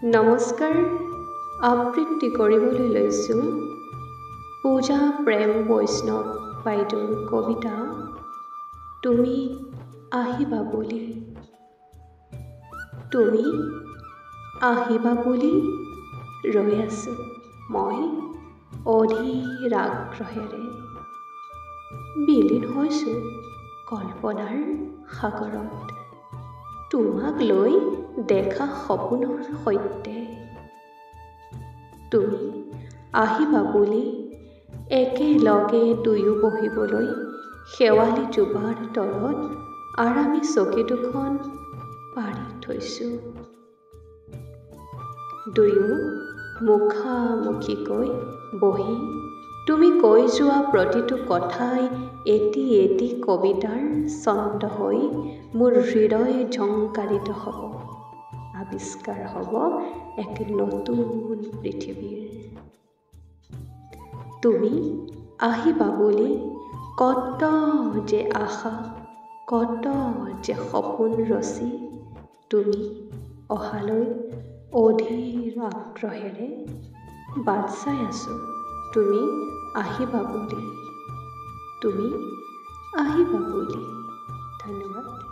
নমস্কাৰ আবৃত্তি কৰিবলৈ লৈছোঁ পূজা প্ৰেম বৈষ্ণৱ বাইদেউৰ কবিতা তুমি আহিবা বুলি। তুমি আহিবা বুলি ৰৈ আছোঁ মই অধীৰ আগ্ৰহেৰে। বিলীন হৈছোঁ কল্পনাৰ সাগৰত, তোমাক লৈ দেখা সপোনৰ সৈতে। তুমি আহিবা বুলি একেলগে দুয়ো বহিবলৈ শেৱালি জোপাৰ তলত আৰামী চকী দুখন পাৰি থৈছোঁ। দুয়ো মুখামুখিকৈ বহি তুমি কৈ যোৱা প্ৰতিটো কথাই এটি এটি কবিতাৰ ছন্দ হৈ মোৰ হৃদয় ঝংকাৰিত হ'ব। আৱিষ্কাৰ হ'ব এক নতুন পৃথিৱীৰ। তুমি আহিবা বুলি কত যে আশা, কত যে সপোন ৰচি তুমি অহালৈ অধীৰ আগ্ৰহেৰে বাট চাই আছোঁ। তুমি আহিবা বুলি, তুমি আহিবা বুলি। ধন্যবাদ।